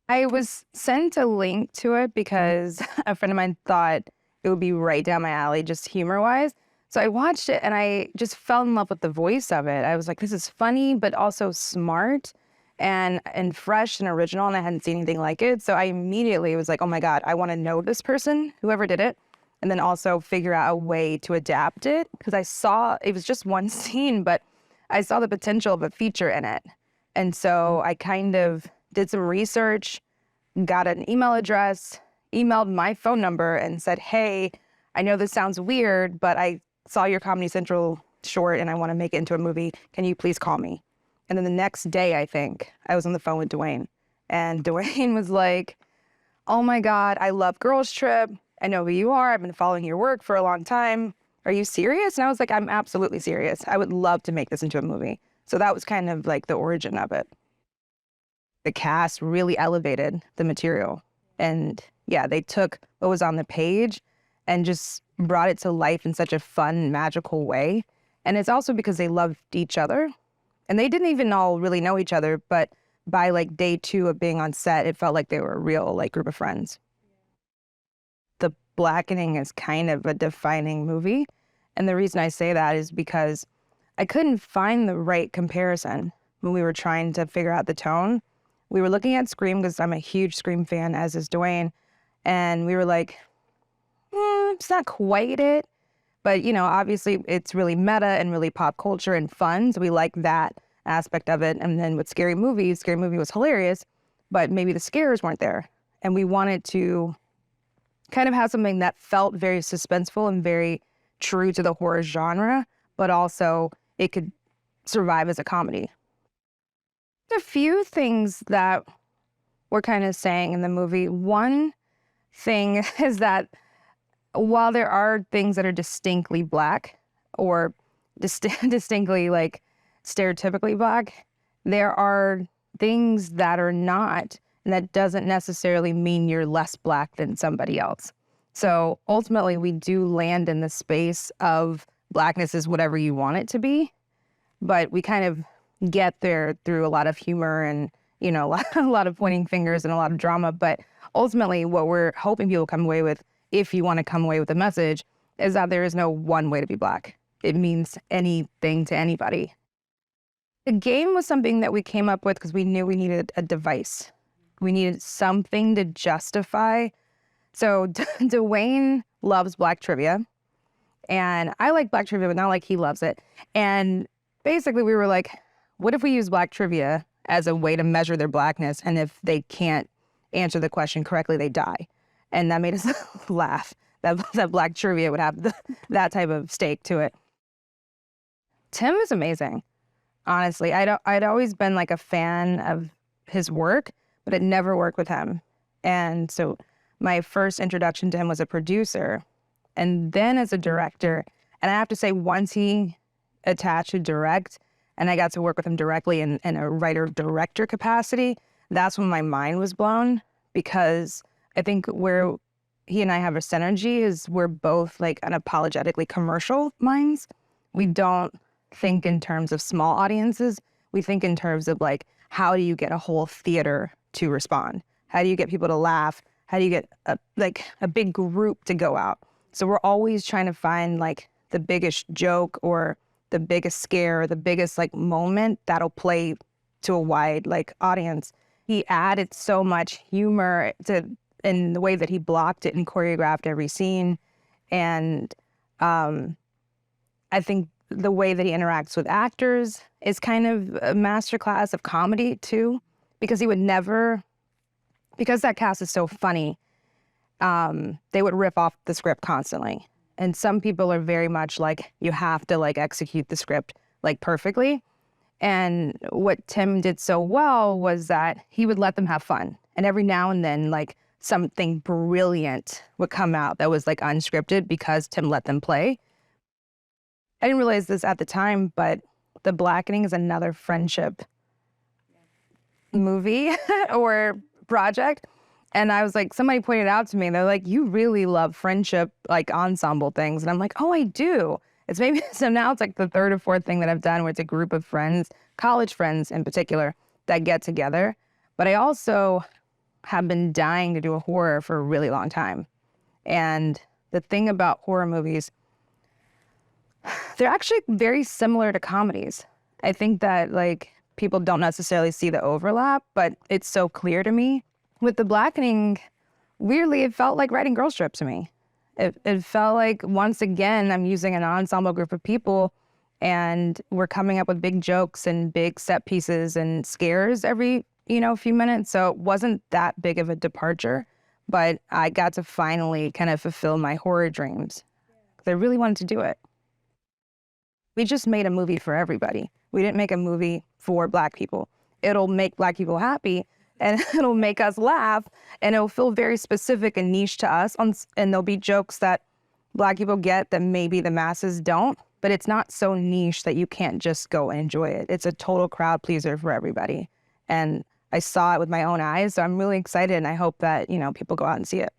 I was sent a link to it because a friend of mine thought it would be right down my alley, just humor-wise. So I watched it and I just fell in love with the voice of it. I was like, this is funny, but also smart and fresh and original, and I hadn't seen anything like it. So I immediately was like, oh my God, I want to know this person, whoever did it, and then also figure out a way to adapt it. Because I saw, it was just one scene, but I saw the potential of a feature in it. And so I kind of did some research, got an email address, emailed my phone number and said, hey, I know this sounds weird, but I saw your Comedy Central short and I want to make it into a movie. Can you please call me? And then the next day, I think, I was on the phone with Dewayne. And Dewayne was like, oh my God, I love Girls Trip. I know who you are. I've been following your work for a long time. Are you serious? And I was like, I'm absolutely serious. I would love to make this into a movie. So that was kind of like the origin of it. The cast really elevated the material. And yeah, they took what was on the page and just brought it to life in such a fun, magical way. And it's also because they loved each other. And they didn't even all really know each other, but by like day 2 of being on set, it felt like they were a real like group of friends. The Blackening is kind of a defining movie. And the reason I say that is because I couldn't find the right comparison when we were trying to figure out the tone. We were looking at Scream because I'm a huge Scream fan, as is Dewayne. And we were like, it's not quite it. But, you know, obviously it's really meta and really pop culture and fun. So we like that aspect of it. And then with Scary Movie was hilarious, but maybe the scares weren't there. And we wanted to kind of have something that felt very suspenseful and very true to the horror genre, but also it could survive as a comedy. A few things that we're kind of saying in the movie. One thing is that while there are things that are distinctly Black or distinctly like stereotypically Black, there are things that are not, and that doesn't necessarily mean you're less Black than somebody else. So ultimately, we do land in the space of Blackness is whatever you want it to be, but we kind of get there through a lot of humor and, you know, a lot of pointing fingers and a lot of drama. But ultimately, what we're hoping people come away with, if you want to come away with a message, is that there is no one way to be Black. It means anything to anybody. The game was something that we came up with because we knew we needed a device. We needed something to justify. So Dewayne loves Black trivia, and I like Black trivia, but not like he loves it. And basically we were like, what if we use Black trivia as a way to measure their Blackness, and if they can't answer the question correctly, they die? And that made us laugh, that Black trivia would have that type of stake to it. Tim is amazing. Honestly, I'd always been like a fan of his work, but it never worked with him. And so my first introduction to him was a producer and then as a director. And I have to say, once he attached to direct and I got to work with him directly in a writer-director capacity, that's when my mind was blown, because I think where he and I have a synergy is we're both like unapologetically commercial minds. We don't think in terms of small audiences. We think in terms of like, how do you get a whole theater to respond? How do you get people to laugh? How do you get a big group to go out? So we're always trying to find like the biggest joke or the biggest scare, or the biggest like moment that'll play to a wide like audience. He added so much humor in the way that he blocked it and choreographed every scene. And I think the way that he interacts with actors is kind of a masterclass of comedy too, because he would never, because that cast is so funny, they would rip off the script constantly. And some people are very much like, you have to like execute the script like perfectly. And what Tim did so well was that he would let them have fun. And every now and then, like, something brilliant would come out that was like unscripted because Tim let them play. I didn't realize this at the time, but The Blackening is another friendship movie or project. And I was like, somebody pointed out to me, they're like, you really love friendship, like ensemble things. And I'm like, oh, I do. It's maybe, so now it's like the third or fourth thing that I've done where it's a group of friends, college friends in particular, that get together. But I have been dying to do a horror for a really long time. And the thing about horror movies, they're actually very similar to comedies. I think that like people don't necessarily see the overlap, but it's so clear to me. With The Blackening, weirdly, it felt like writing girls trip to me. It felt like, once again, I'm using an ensemble group of people and we're coming up with big jokes and big set pieces and scares every, few minutes. So it wasn't that big of a departure, but I got to finally kind of fulfill my horror dreams. I really wanted to do it. We just made a movie for everybody. We didn't make a movie for Black people. It'll make Black people happy, and it'll make us laugh, and it'll feel very specific and niche to us, and there'll be jokes that Black people get that maybe the masses don't, but it's not so niche that you can't just go and enjoy it. It's a total crowd pleaser for everybody. And I saw it with my own eyes, so I'm really excited, and I hope that, people go out and see it.